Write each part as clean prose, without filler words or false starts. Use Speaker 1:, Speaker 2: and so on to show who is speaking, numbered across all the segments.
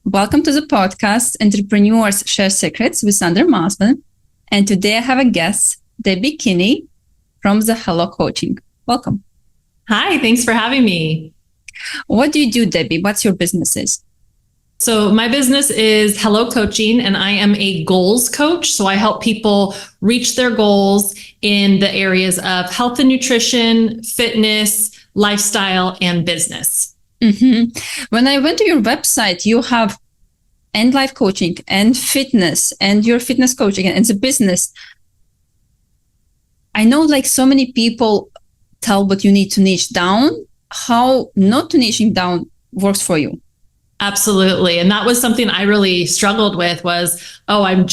Speaker 1: Welcome to the podcast, Entrepreneurs Share Secrets with Sandra Masman. And today I have a guest, Debi Kinney from the Hello Coaching. Welcome.
Speaker 2: Hi, thanks for having me.
Speaker 1: What do you do, Debi? What's your business?
Speaker 2: So my business is Hello Coaching, and I am a goals coach. So I help people reach their goals in the areas of health and nutrition, fitness, lifestyle, and business.
Speaker 1: Mm-hmm. When I went to your website, you have and life coaching and fitness and your fitness coaching and the business. I know like so many people tell what you need to niche down, how not to niching down works for you.
Speaker 2: Absolutely. And that was something I really struggled with was, I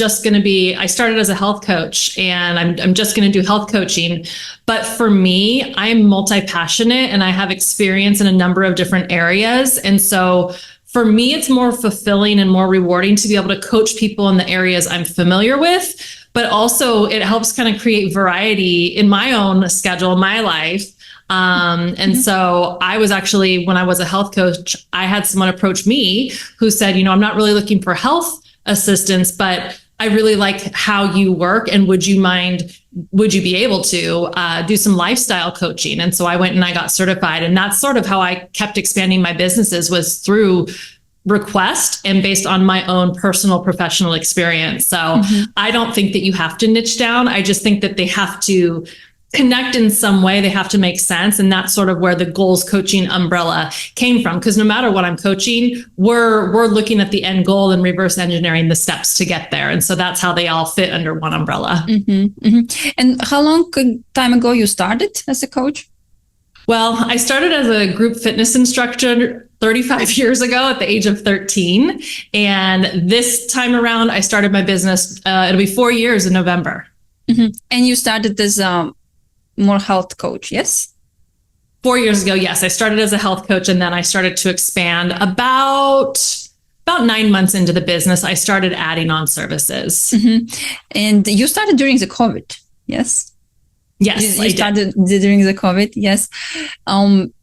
Speaker 2: started as a health coach and I'm just going to do health coaching. But for me, I'm multi-passionate and I have experience in a number of different areas. And so for me, it's more fulfilling and more rewarding to be able to coach people in the areas I'm familiar with, but also it helps kind of create variety in my own schedule, my life. So I was actually, when I was a health coach, I had someone approach me who said, I'm not really looking for health assistance, but I really like how you work. And would you be able to do some lifestyle coaching? And so I went and I got certified. And that's sort of how I kept expanding my businesses, was through request and based on my own personal professional experience. So I don't think that you have to niche down. I just think that they have to connect in some way. They have to make sense. And that's sort of where the goals coaching umbrella came from. Because no matter what I'm coaching, we're looking at the end goal and reverse engineering the steps to get there. And so that's how they all fit under one umbrella.
Speaker 1: And how long time ago you started as a coach?
Speaker 2: Well, I started as a group fitness instructor 35 years ago at the age of 13. And this time around, I started my business. It'll be 4 years in November.
Speaker 1: And you started as more health coach, yes?
Speaker 2: 4 years ago, yes. I started as a health coach, and then I started to expand about 9 months into the business. I started adding on services.
Speaker 1: And you started during the COVID, yes?
Speaker 2: Yes,
Speaker 1: you started during the COVID, yes. And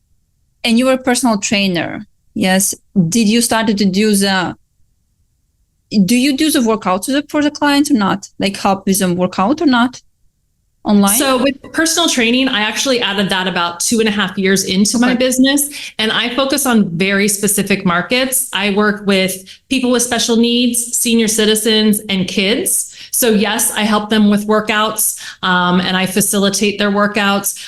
Speaker 1: you were a personal trainer, yes. Did you started to do do you do the workouts for the clients or not? Like help with them workout or not? Online?
Speaker 2: So with personal training, I actually added that about 2.5 years into my business. And I focus on very specific markets. I work with people with special needs, senior citizens, and kids. So yes, I help them with workouts and I facilitate their workouts.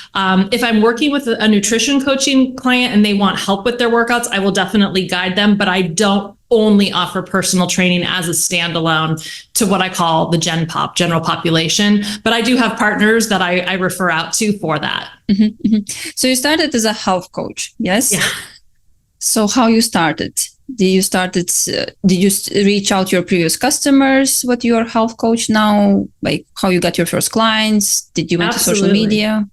Speaker 2: If I'm working with a nutrition coaching client and they want help with their workouts, I will definitely guide them, but I don't only offer personal training as a standalone to what I call the general population. But I do have partners that I refer out to for that.
Speaker 1: So you started as a health coach, yes?
Speaker 2: Yeah.
Speaker 1: So how you started? Did you reach out to your previous customers? What you're a health coach now? Like how you got your first clients? Did you went to social media?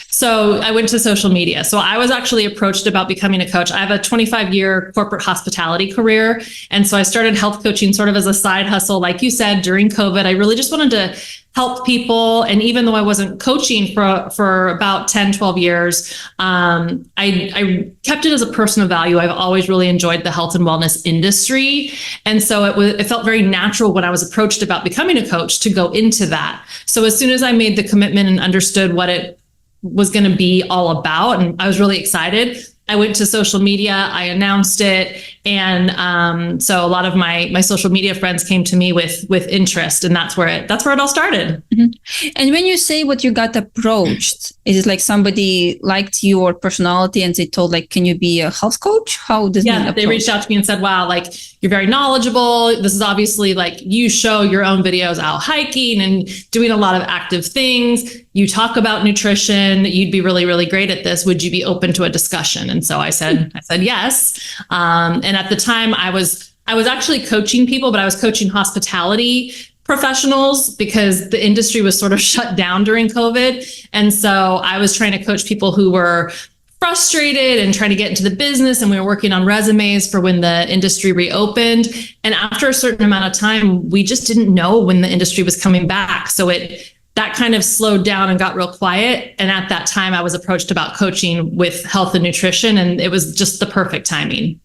Speaker 2: So I went to social media. So I was actually approached about becoming a coach. I have a 25-year corporate hospitality career. And so I started health coaching sort of as a side hustle. Like you said, during COVID, I really just wanted to help people. And even though I wasn't coaching for about 10, 12 years, I kept it as a personal value. I've always really enjoyed the health and wellness industry. And so it felt very natural when I was approached about becoming a coach to go into that. So as soon as I made the commitment and understood what it was going to be all about, and I was really excited, I went to social media, I announced it. And so a lot of my social media friends came to me with interest, and that's where it all started.
Speaker 1: And when you say what you got approached, is it like somebody liked your personality and they told like, can you be a health coach? How does that
Speaker 2: they reached out to me and said, wow, like you're very knowledgeable. This is obviously like you show your own videos out hiking and doing a lot of active things. You talk about nutrition. You'd be really, really great at this. Would you be open to a discussion? And so I said yes. And at the time I was actually coaching people, but I was coaching hospitality professionals because the industry was sort of shut down during COVID. And so I was trying to coach people who were frustrated and trying to get into the business. And we were working on resumes for when the industry reopened. And after a certain amount of time, we just didn't know when the industry was coming back. So it that kind of slowed down and got real quiet. And at that time, I was approached about coaching with health and nutrition, and it was just the perfect timing.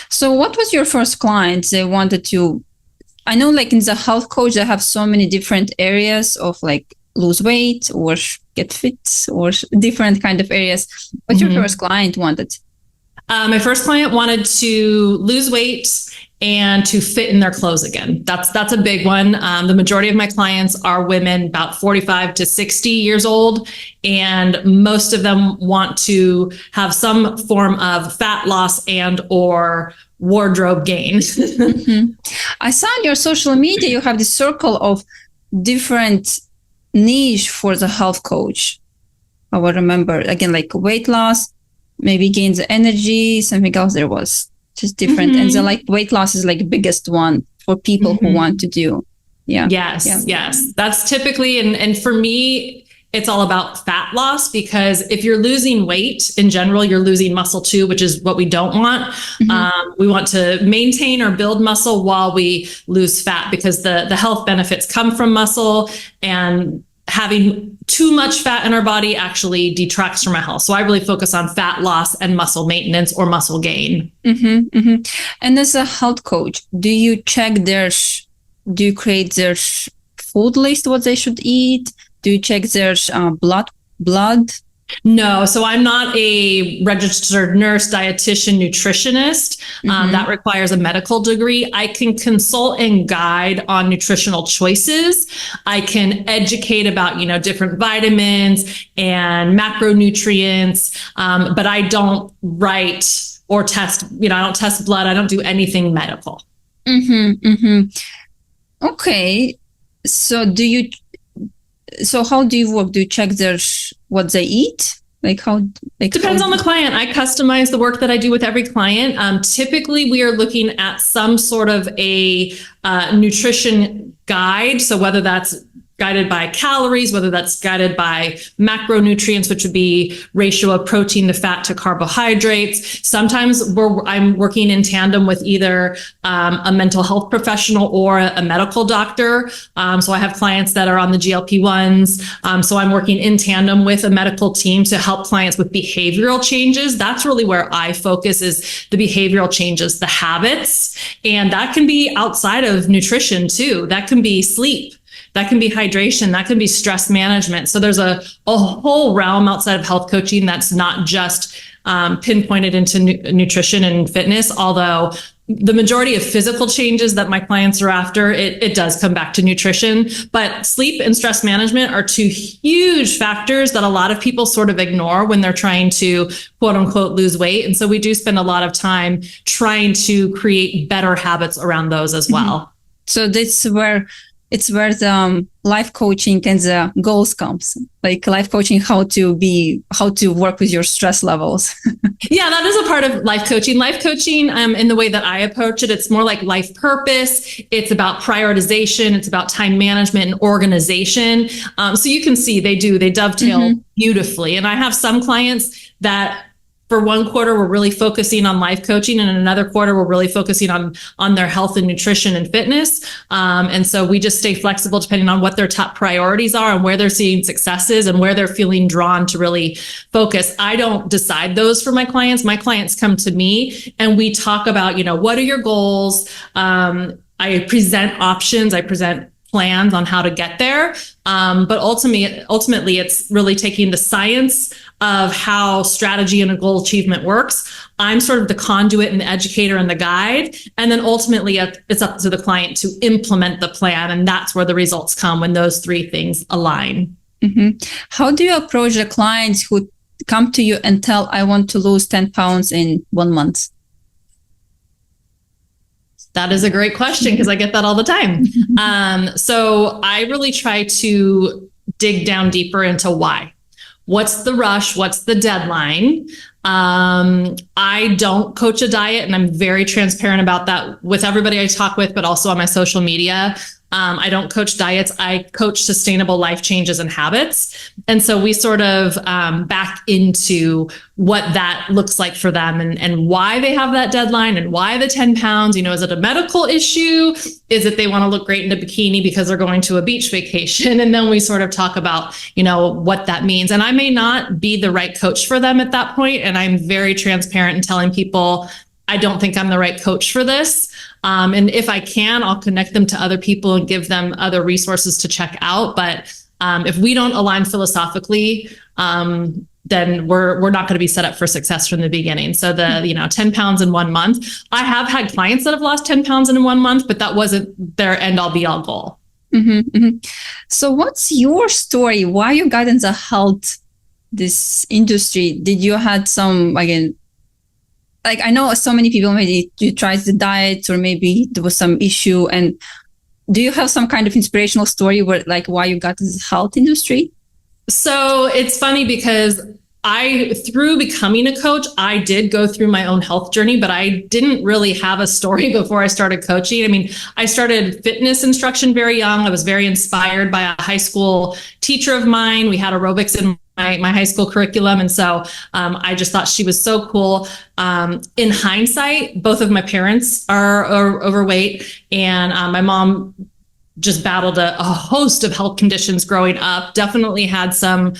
Speaker 1: So what was your first client? They wanted to, I know like in the health coach, they have so many different areas of like lose weight or get fit or different kind of areas. What your first client wanted?
Speaker 2: My first client wanted to lose weight and to fit in their clothes again. That's a big one. The majority of my clients are women about 45 to 60 years old, and most of them want to have some form of fat loss and or wardrobe gain.
Speaker 1: I saw on your social media, you have this circle of different niche for the health coach. I will remember again, like weight loss, maybe gains the energy, something else there was. Just different. And the like weight loss is like biggest one for people who want to do.
Speaker 2: Yes. That's typically, and for me, it's all about fat loss, because if you're losing weight in general, you're losing muscle too, which is what we don't want. We want to maintain or build muscle while we lose fat, because the health benefits come from muscle, and having too much fat in our body actually detracts from our health. So I really focus on fat loss and muscle maintenance or muscle gain.
Speaker 1: And as a health coach, do you check do you create their food list, what they should eat? Do you check their blood?
Speaker 2: No, so I'm not a registered nurse, dietitian, nutritionist. That requires a medical degree. I can consult and guide on nutritional choices. I can educate about, different vitamins and macronutrients, but I don't write or test, I don't test blood. I don't do anything medical.
Speaker 1: Okay. So how do you work? Do you check what they eat?
Speaker 2: Depends on the client. I customize the work that I do with every client. Typically, we are looking at some sort of a nutrition guide. So whether that's guided by calories, whether that's guided by macronutrients, which would be ratio of protein to fat to carbohydrates. Sometimes I'm working in tandem with either a mental health professional or a medical doctor. So I have clients that are on the GLP-1s. So I'm working in tandem with a medical team to help clients with behavioral changes. That's really where I focus, is the behavioral changes, the habits. And that can be outside of nutrition too. That can be sleep. That can be hydration. That can be stress management. So there's a whole realm outside of health coaching that's not just pinpointed into nutrition and fitness, although the majority of physical changes that my clients are after, it does come back to nutrition. But sleep and stress management are two huge factors that a lot of people sort of ignore when they're trying to, quote unquote, lose weight. And so we do spend a lot of time trying to create better habits around those as well.
Speaker 1: So this is where the life coaching and the goals comes, like life coaching, how to work with your stress levels.
Speaker 2: Yeah, that is a part of life coaching. Life coaching, in the way that I approach it, it's more like life purpose. It's about prioritization. It's about time management and organization. So you can see they dovetail beautifully. And I have some clients that for one quarter, we're really focusing on life coaching, and in another quarter, we're really focusing on their health and nutrition and fitness. And so we just stay flexible depending on what their top priorities are and where they're seeing successes and where they're feeling drawn to really focus. I don't decide those for my clients. My clients come to me and we talk about, what are your goals? I present options. I present plans on how to get there. But ultimately, it's really taking the science of how strategy and a goal achievement works. I'm sort of the conduit and the educator and the guide. And then ultimately, it's up to the client to implement the plan. And that's where the results come, when those three things align.
Speaker 1: How do you approach the clients who come to you and tell, I want to lose 10 pounds in 1 month?
Speaker 2: That is a great question, because I get that all the time. So I really try to dig down deeper into why. What's the rush? What's the deadline? I don't coach a diet, and I'm very transparent about that with everybody I talk with, but also on my social media. I don't coach diets. I coach sustainable life changes and habits. And so we sort of back into what that looks like for them and why they have that deadline and why the 10 pounds. Is it a medical issue? Is it they want to look great in a bikini because they're going to a beach vacation? And then we sort of talk about, what that means. And I may not be the right coach for them at that point. And I'm very transparent in telling people, I don't think I'm the right coach for this. And if I can, I'll connect them to other people and give them other resources to check out. But if we don't align philosophically, then we're not going to be set up for success from the beginning. So the 10 pounds in 1 month, I have had clients that have lost 10 pounds in 1 month, but that wasn't their end all be all goal.
Speaker 1: Mm-hmm, mm-hmm. So what's your story? Why you got into this industry? Did you had some, again, like I know so many people, maybe you tried the diet or maybe there was some issue, and do you have some kind of inspirational story where like why you got into the health industry?
Speaker 2: So it's funny because through becoming a coach, I did go through my own health journey, but I didn't really have a story before I started coaching. I mean, I started fitness instruction very young. I was very inspired by a high school teacher of mine. We had aerobics in my high school curriculum. And so I just thought she was so cool. In hindsight, both of my parents are overweight, and my mom just battled a host of health conditions growing up, definitely had some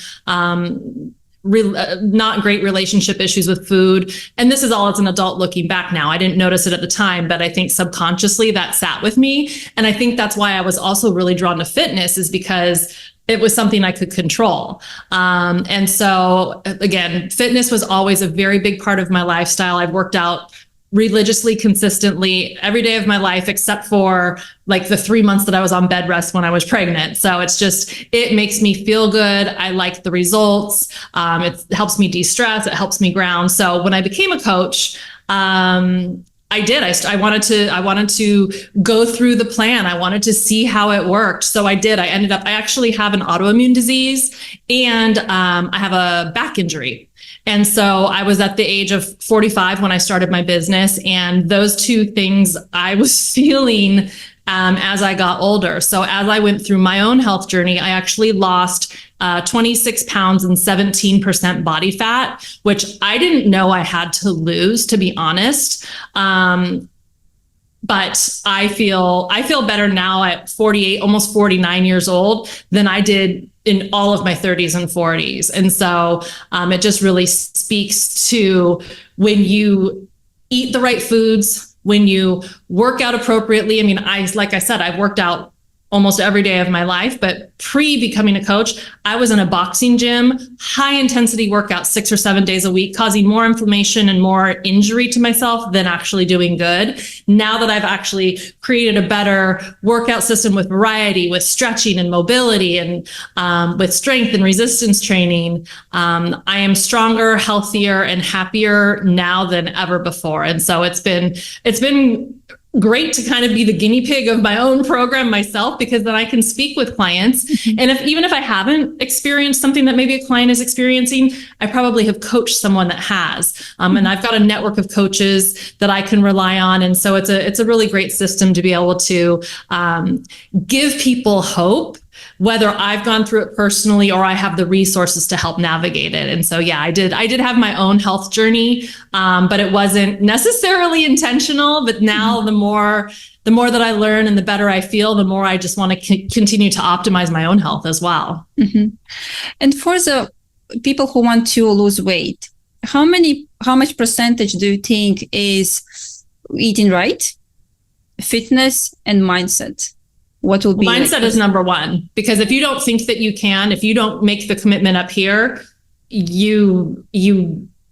Speaker 2: not great relationship issues with food. And this is all as an adult looking back now. I didn't notice it at the time, but I think subconsciously that sat with me. And I think that's why I was also really drawn to fitness, is because it was something I could control. And so again, fitness was always a very big part of my lifestyle. I've worked out religiously, consistently every day of my life, except for like the 3 months that I was on bed rest when I was pregnant. So it makes me feel good. I like the results. It helps me de-stress. It helps me ground. So when I became a coach, I did. I wanted to go through the plan. I wanted to see how it worked. So I did. I actually have an autoimmune disease, and I have a back injury. And so I was at the age of 45 when I started my business. And those two things I was feeling as I got older. So as I went through my own health journey, I actually lost 26 pounds and 17% body fat, which I didn't know I had to lose, to be honest. But I feel better now at 48, almost 49 years old than I did in all of my 30s and 40s. And so it just really speaks to when you eat the right foods, when you work out appropriately. I mean, like I said, I've worked out almost every day of my life, but pre-becoming a coach, I was in a boxing gym, high intensity workout 6 or 7 days a week, causing more inflammation and more injury to myself than actually doing good. Now that I've actually created a better workout system with variety, with stretching and mobility, and with strength and resistance training, I am stronger, healthier, and happier now than ever before. And so it's been great to kind of be the guinea pig of my own program myself, because then I can speak with clients. Mm-hmm. And even if I haven't experienced something that maybe a client is experiencing, I probably have coached someone that has. And I've got a network of coaches that I can rely on. And so it's a really great system to be able to give people hope, whether I've gone through it personally or I have the resources to help navigate it. And so, yeah, I did have my own health journey, but it wasn't necessarily intentional. But now the more that I learn and the better I feel, the more I just want to continue to optimize my own health as well. Mm-hmm.
Speaker 1: And for the people who want to lose weight, how much percentage do you think is eating right, fitness, and mindset? What will be
Speaker 2: mindset is number one, because if you don't think that you can, if you don't make the commitment up here, you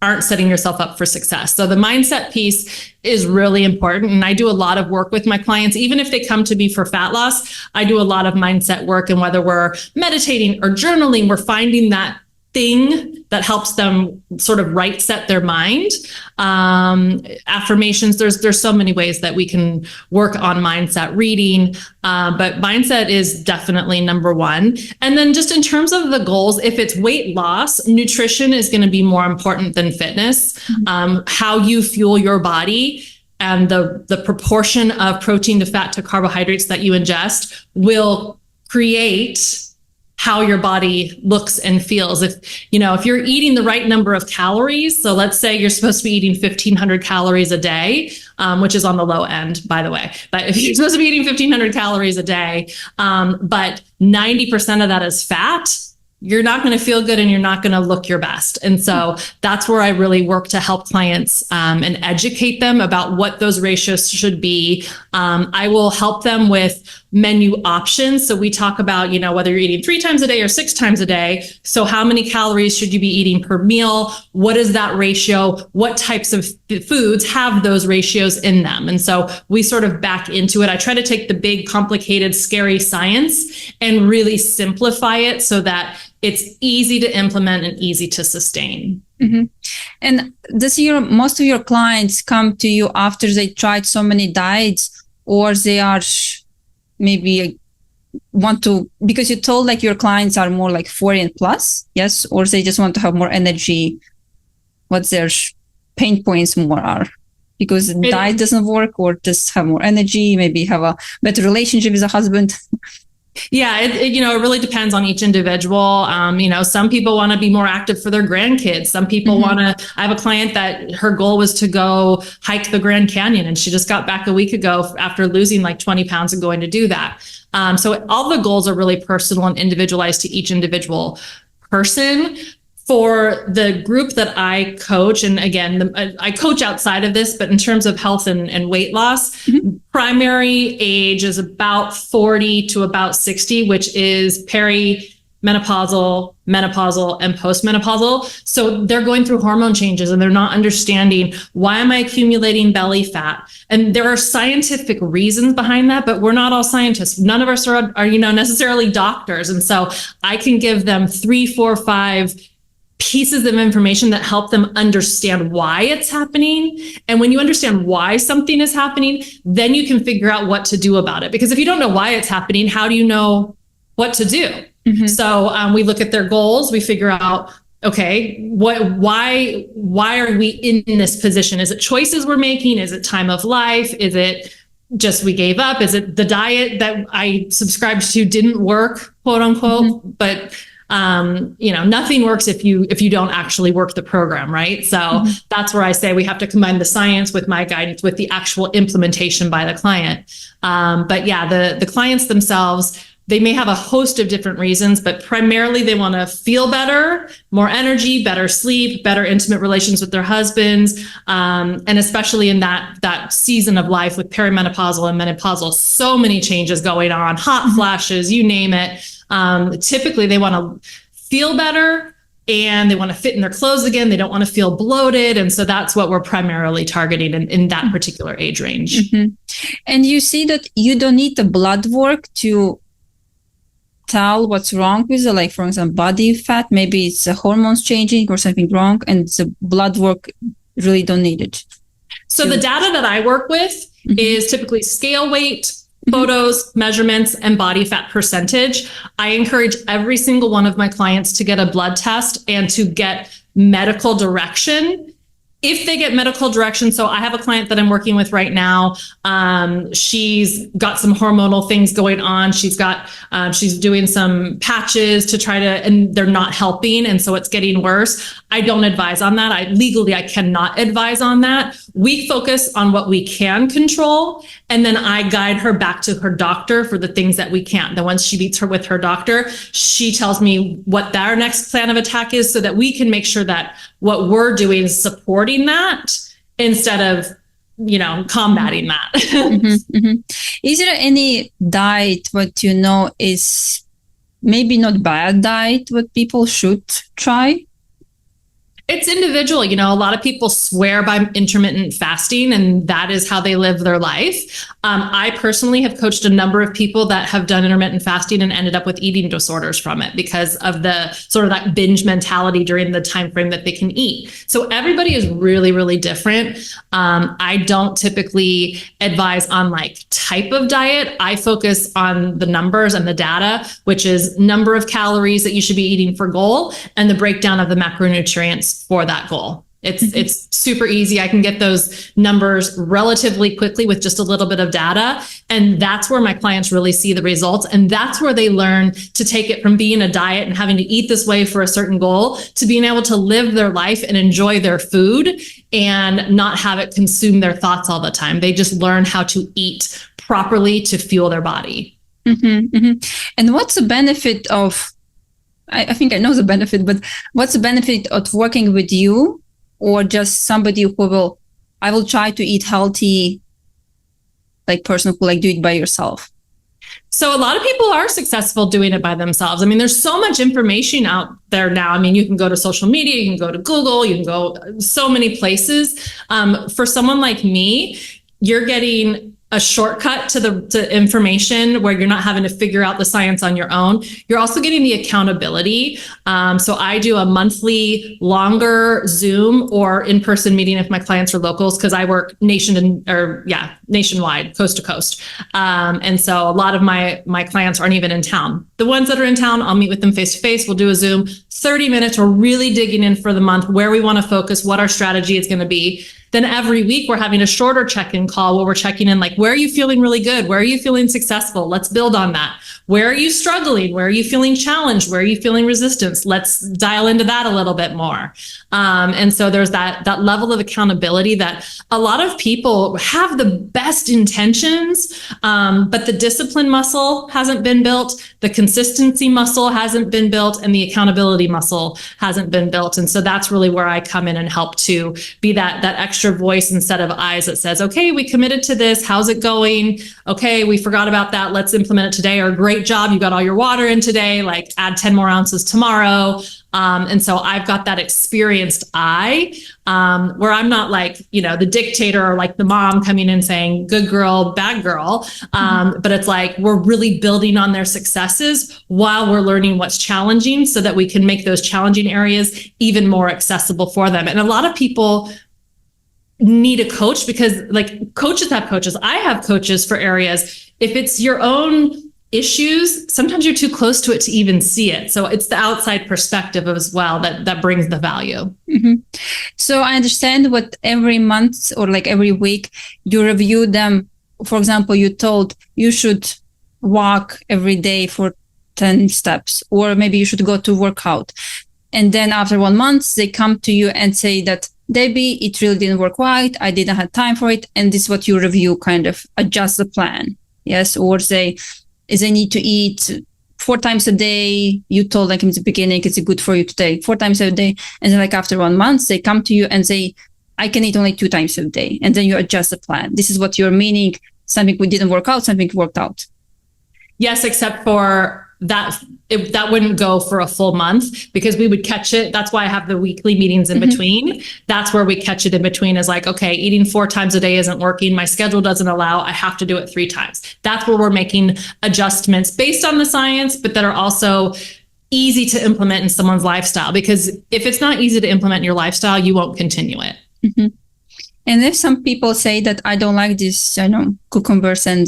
Speaker 2: aren't setting yourself up for success. So the mindset piece is really important. And I do a lot of work with my clients. Even if they come to me for fat loss, I do a lot of mindset work. And whether we're meditating or journaling, we're finding that thing that helps them sort of right set their mind. Affirmations, there's so many ways that we can work on mindset, reading, but mindset is definitely number one. And then just in terms of the goals, if it's weight loss, nutrition is going to be more important than fitness. Mm-hmm. How you fuel your body and the proportion of protein to fat to carbohydrates that you ingest will create how your body looks and feels. If you're eating the right number of calories, so let's say you're supposed to be eating 1,500 calories a day, which is on the low end, by the way. But if you're supposed to be eating 1,500 calories a day, but 90% of that is fat, you're not going to feel good and you're not going to look your best. And so that's where I really work to help clients and educate them about what those ratios should be. I will help them with menu options. So we talk about, whether you're eating 3 times a day or 6 times a day. So how many calories should you be eating per meal? What is that ratio? What types of foods have those ratios in them? And so we sort of back into it. I try to take the big, complicated, scary science and really simplify it so that it's easy to implement and easy to sustain.
Speaker 1: Mm-hmm. And most of your clients come to you after they tried so many diets, or they are maybe want to, because you told like your clients are more like 40 and plus, yes? Or they just want to have more energy. What their pain points more are? Because diet doesn't work, or just have more energy, maybe have a better relationship with a husband.
Speaker 2: Yeah, it really depends on each individual. Some people want to be more active for their grandkids. Some people want to, I have a client that her goal was to go hike the Grand Canyon, and she just got back a week ago after losing like 20 pounds and going to do that. So all the goals are really personal and individualized to each individual person. For the group that I coach, and again, I coach outside of this, but in terms of health and weight loss, primary age is about 40 to about 60, which is perimenopausal, menopausal, and postmenopausal. So they're going through hormone changes and they're not understanding, why am I accumulating belly fat? And there are scientific reasons behind that, but we're not all scientists. None of us are necessarily doctors. And so I can give them 3, 4, 5 pieces of information that help them understand why it's happening. And when you understand why something is happening, then you can figure out what to do about it. Because if you don't know why it's happening, how do you know what to do? Mm-hmm. So we look at their goals, we figure out, okay, why are we in this position? Is it choices we're making? Is it time of life? Is it just we gave up? Is it the diet that I subscribed to didn't work, quote unquote? Mm-hmm. But nothing works if you don't actually work the program, right? So that's where I say we have to combine the science with my guidance with the actual implementation by the client. But yeah, the clients themselves, they may have a host of different reasons, but primarily they want to feel better, more energy, better sleep, better intimate relations with their husbands. And especially in that season of life with perimenopausal and menopausal, so many changes going on, hot flashes, you name it. Typically they want to feel better and they want to fit in their clothes again. They don't want to feel bloated. And so that's what we're primarily targeting in that particular age range. Mm-hmm.
Speaker 1: And you see that you don't need the blood work to tell what's wrong with it, like for example, body fat, maybe it's the hormones changing or something wrong, and the blood work really don't need it.
Speaker 2: So the data that I work with is typically scale weight, photos, measurements, and body fat percentage. I encourage every single one of my clients to get a blood test and to get medical direction. If they get medical direction, so I have a client that I'm working with right now. She's got some hormonal things going on. She's doing some patches to try to, and they're not helping. And so it's getting worse. I don't advise on that. I cannot advise on that. We focus on what we can control. And then I guide her back to her doctor for the things that we can't. Then once she meets her with her doctor, she tells me what their next plan of attack is so that we can make sure that what we're doing is supporting that instead of, combating that.
Speaker 1: Is there any diet what is maybe not bad diet what people should try?
Speaker 2: It's individual. A lot of people swear by intermittent fasting and that is how they live their life. I personally have coached a number of people that have done intermittent fasting and ended up with eating disorders from it because of the sort of that binge mentality during the time frame that they can eat. So everybody is really, really different. I don't typically advise on type of diet. I focus on the numbers and the data, which is number of calories that you should be eating for goal and the breakdown of the macronutrients for that goal. It's super easy. I can get those numbers relatively quickly with just a little bit of data. And that's where my clients really see the results. And that's where they learn to take it from being a diet and having to eat this way for a certain goal to being able to live their life and enjoy their food and not have it consume their thoughts all the time. They just learn how to eat properly to fuel their body.
Speaker 1: And what's the benefit of, I think I know the benefit, but what's the benefit of working with you or just somebody who I will try to eat healthy, like person who like do it by yourself?
Speaker 2: So a lot of people are successful doing it by themselves. I mean, there's so much information out there now. I mean, you can go to social media, you can go to Google, you can go so many places. For someone like me, you're getting a shortcut to information where you're not having to figure out the science on your own. You're also getting the accountability. So I do a monthly longer Zoom or in-person meeting if my clients are locals, because I work nationwide, coast to coast. And so a lot of my clients aren't even in town. The ones that are in town, I'll meet with them face to face. We'll do a Zoom, 30 minutes. We're really digging in for the month, where we want to focus, what our strategy is going to be. Then every week we're having a shorter check-in call where we're checking in, like, where are you feeling really good? Where are you feeling successful? Let's build on that. Where are you struggling? Where are you feeling challenged? Where are you feeling resistance? Let's dial into that a little bit more. And so there's that level of accountability that a lot of people have the best intentions, but the discipline muscle hasn't been built. The consistency muscle hasn't been built, and the accountability muscle hasn't been built. And so that's really where I come in and help to be that extra voice instead of eyes that says, okay, we committed to this. How's it going? Okay, we forgot about that. Let's implement it today. Or great job. You got all your water in today. Like, add 10 more ounces tomorrow. And so I've got that experienced eye, where I'm not like, the dictator or like the mom coming in saying, good girl, bad girl. But it's like, we're really building on their successes while we're learning what's challenging so that we can make those challenging areas even more accessible for them. And a lot of people need a coach because, like, coaches have coaches. I have coaches for areas. If it's your own issues, sometimes you're too close to it to even see it. So it's the outside perspective as well that brings the value. So I understand what every month or like every week you review them. For example, you told you should walk every day for 10 steps, or maybe you should go to workout. And then after 1 month, they come to you and say that, Debbie, it really didn't work right. I didn't have time for it. And this is what you review, kind of adjust the plan. Yes. Or they need to eat 4 times a day. You told like in the beginning, it's good for you to take 4 times a day. And then like after 1 month, they come to you and say, I can eat only 2 times a day. And then you adjust the plan. This is what you're meaning. Something we didn't work out, something worked out. Yes, except for that wouldn't go for a full month because we would catch it. That's why I have the weekly meetings in between. That's where we catch it in between, is like, okay, eating 4 times a day isn't working. My schedule doesn't allow. I have to do it 3 times. That's where we're making adjustments based on the science, but that are also easy to implement in someone's lifestyle. Because if it's not easy to implement in your lifestyle, you won't continue it. And if some people say that I don't like this, cucumbers and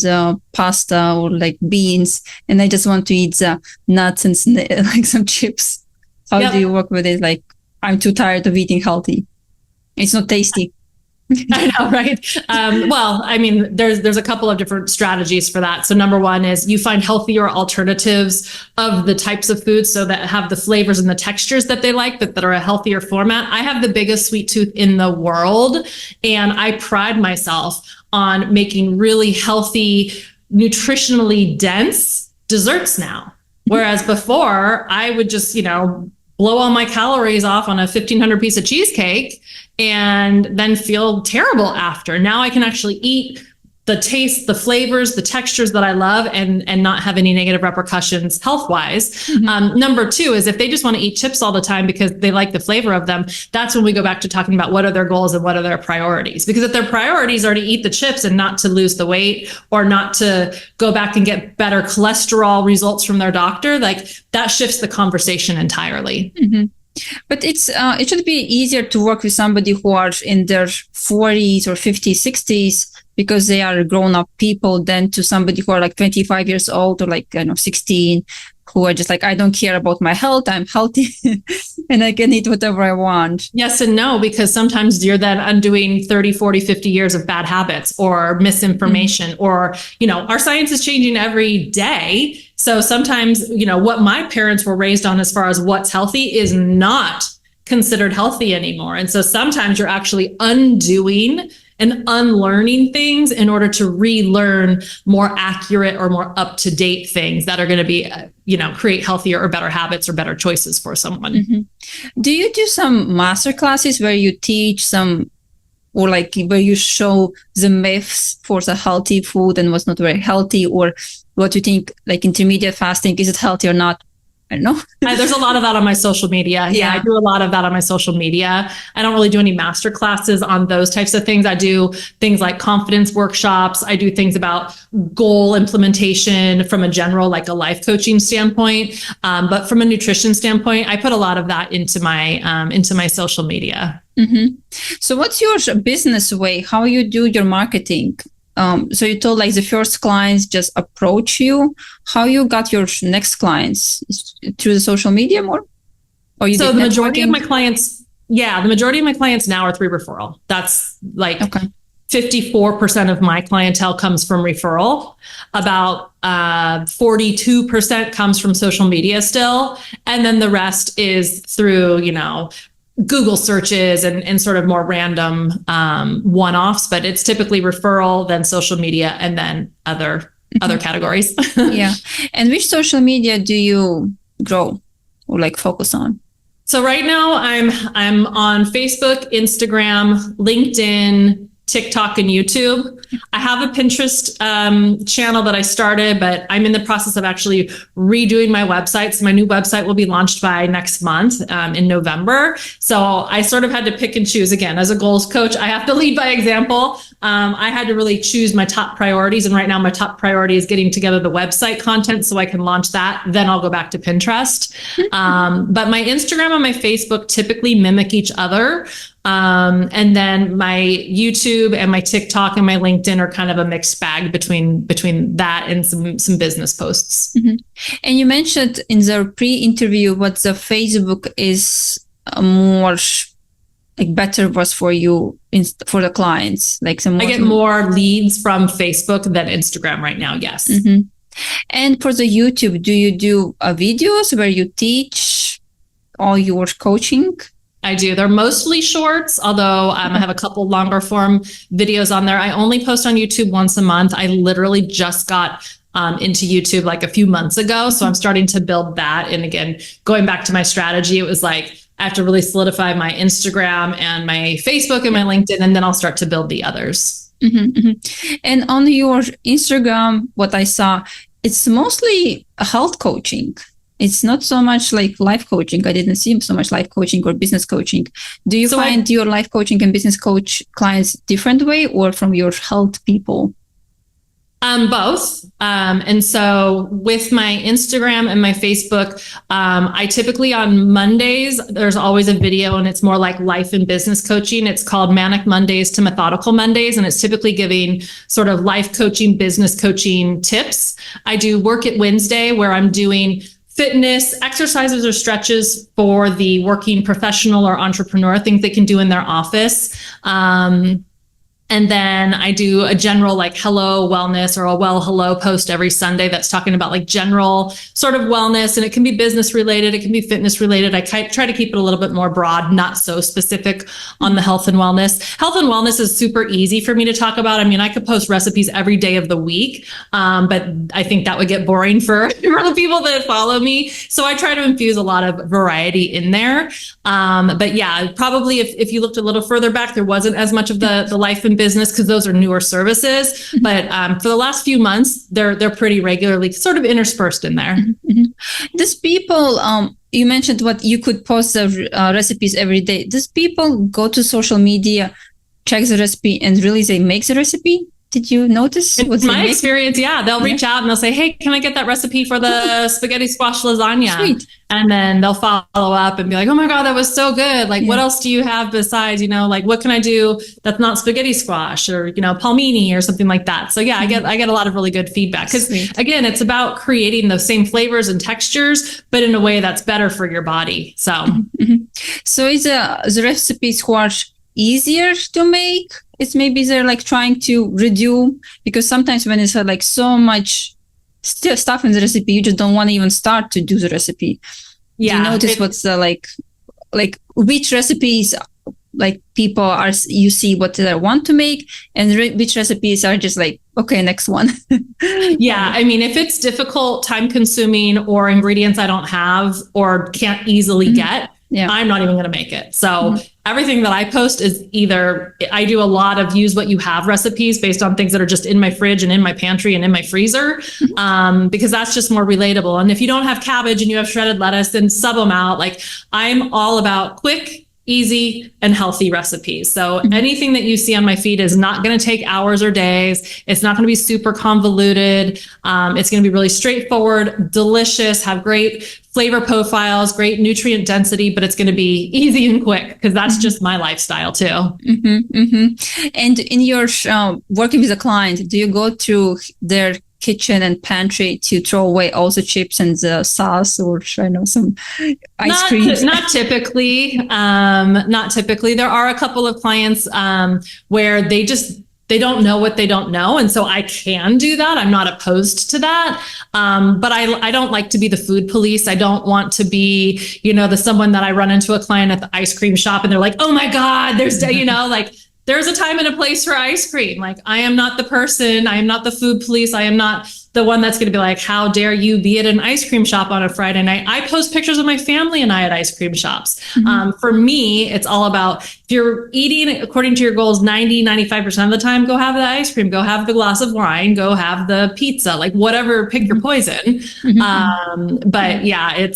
Speaker 2: pasta or like beans, and I just want to eat the nuts and like some chips, how do you work with it? Like, I'm too tired of eating healthy. It's not tasty. I know, right? Well, I mean, there's a couple of different strategies for that. So number one is you find healthier alternatives of the types of foods so that have the flavors and the textures that they like, but that are a healthier format. I have the biggest sweet tooth in the world, and I pride myself on making really healthy, nutritionally dense desserts now. Whereas before, I would just, blow all my calories off on a 1,500 piece of cheesecake and then feel terrible after. Now I can actually eat the taste, the flavors, the textures that I love and not have any negative repercussions health-wise. Number 2 is if they just want to eat chips all the time because they like the flavor of them, that's when we go back to talking about what are their goals and what are their priorities. Because if their priorities are to eat the chips and not to lose the weight or not to go back and get better cholesterol results from their doctor, like that shifts the conversation entirely. But it should be easier to work with somebody who are in their 40s or 50s, 60s, because they are grown-up people, than to somebody who are like 25 years old or like 16,
Speaker 1: who are just like, I don't care about my health, I'm healthy and I can eat whatever I want?
Speaker 2: Yes and no, because sometimes you're then undoing 30, 40, 50 years of bad habits or misinformation, or, our science is changing every day. So sometimes, what my parents were raised on as far as what's healthy is not considered healthy anymore. And so sometimes you're actually undoing and unlearning things in order to relearn more accurate or more up-to-date things that are going to be, create healthier or better habits or better choices for someone.
Speaker 1: Mm-hmm. Do you do some master classes where you teach some, or like where you show the myths for the healthy food and what's not very healthy, or what you think, like intermediate fasting, is it healthy or not? I don't know.
Speaker 2: There's a lot of that on my social media. Yeah, I do a lot of that on my social media. I don't really do any master classes on those types of things. I do things like confidence workshops. I do things about goal implementation from a general, like a life coaching standpoint. But from a nutrition standpoint, I put a lot of that into my social media.
Speaker 1: Mm-hmm. So what's your business way? How you do your marketing? So you told like the first clients just approach you. How you got your next clients? Through the social media more? Or you
Speaker 2: so the majority of my clients, the majority of my clients now are through referral. That's like 54% of my clientele comes from referral. About 42% comes from social media still. And then the rest is through, Google searches and sort of more random one-offs, but it's typically referral, then social media, and then other categories.
Speaker 1: Yeah. And which social media do you grow or like focus on?
Speaker 2: So right now I'm on Facebook, Instagram, LinkedIn, TikTok, and YouTube. I have a Pinterest channel that I started, but I'm in the process of actually redoing my website. So my new website will be launched by next month in November. So I sort of had to pick and choose. Again, as a goals coach, I have to lead by example. I had to really choose my top priorities. And right now my top priority is getting together the website content so I can launch that. Then I'll go back to Pinterest. But my Instagram and my Facebook typically mimic each other. And then my YouTube and my TikTok and my LinkedIn are kind of a mixed bag between that and some business posts.
Speaker 1: Mm-hmm. And you mentioned in the pre-interview what the Facebook is more like better was for you for the clients. Like I
Speaker 2: get more leads from Facebook than Instagram right now. Yes.
Speaker 1: Mm-hmm. And for the YouTube, do you do videos where you teach all your coaching?
Speaker 2: I do. They're mostly shorts, although I have a couple longer form videos on there. I only post on YouTube once a month. I literally just got into YouTube like a few months ago. So I'm starting to build that. And again, going back to my strategy, it was like, I have to really solidify my Instagram and my Facebook and my LinkedIn, and then I'll start to build the others.
Speaker 1: Mm-hmm, mm-hmm. And on your Instagram, what I saw, it's mostly health coaching. It's not so much like life coaching. I didn't see so much life coaching or business coaching. Do you find your life coaching and business coach clients different way or from your health people?
Speaker 2: Both. And so with my Instagram and my Facebook, I typically on Mondays, there's always a video and it's more like life and business coaching. It's called Manic Mondays to Methodical Mondays. And it's typically giving sort of life coaching, business coaching tips. I do Work It Wednesday where I'm doing fitness exercises or stretches for the working professional or entrepreneur, things they can do in their office. And then I do a general like hello wellness or a hello post every Sunday that's talking about like general sort of wellness. And it can be business related. It can be fitness related. I try to keep it a little bit more broad, not so specific on the health and wellness. Health and wellness is super easy for me to talk about. I mean, I could post recipes every day of the week, but I think that would get boring for the people that follow me. So I try to infuse a lot of variety in there. But yeah, probably if you looked a little further back, there wasn't as much of the life and business because those are newer services. But for the last few months, they're pretty regularly sort of interspersed in there.
Speaker 1: Mm-hmm. These people, you mentioned what you could post the recipes every day. These people go to social media, check the recipe, and really they make the recipe? Did you notice?
Speaker 2: In my experience, yeah, they'll reach out and they'll say, hey, can I get that recipe for the spaghetti squash lasagna?
Speaker 1: Sweet.
Speaker 2: And then they'll follow up and be like, oh my God, that was so good. Like, what else do you have besides, like, what can I do that's not spaghetti squash or, palmini or something like that? So yeah, I get a lot of really good feedback because again, it's about creating those same flavors and textures, but in a way that's better for your body. So,
Speaker 1: So is the recipe squash easier to make? It's maybe they're like trying to reduce, because sometimes when it's like so much still stuff in the recipe, you just don't want to even start to do the recipe. Yeah. Do you notice what's the like which recipes like people are, you see what they want to make, and which recipes are just like, okay, next one.
Speaker 2: Yeah. I mean, if it's difficult, time consuming, or ingredients I don't have or can't easily get, I'm not even going to make it. So everything that I post is either, I do a lot of use what you have recipes based on things that are just in my fridge and in my pantry and in my freezer, because that's just more relatable. And if you don't have cabbage and you have shredded lettuce, then sub them out. Like, I'm all about quick, easy, and healthy recipes. So anything that you see on my feed is not going to take hours or days. It's not going to be super convoluted. It's going to be really straightforward, delicious, have great flavor profiles, great nutrient density, but it's going to be easy and quick because that's just my lifestyle too.
Speaker 1: And in your working with a client, do you go to their kitchen and pantry to throw away all the chips and the sauce, or I know some ice cream?
Speaker 2: Not typically. Not typically. There are a couple of clients where they don't know what they don't know. And so I can do that. I'm not opposed to that. But I don't like to be the food police. I don't want to be, the someone that I run into a client at the ice cream shop and they're like, oh my God, there's a time and a place for ice cream. Like, I am not the person. I am not the food police. I am not the one that's going to be like, how dare you be at an ice cream shop on a Friday night? I post pictures of my family and I at ice cream shops. For me, it's all about, if you're eating according to your goals 95% of the time, go have the ice cream, go have the glass of wine, go have the pizza, like whatever, pick your poison. But yeah,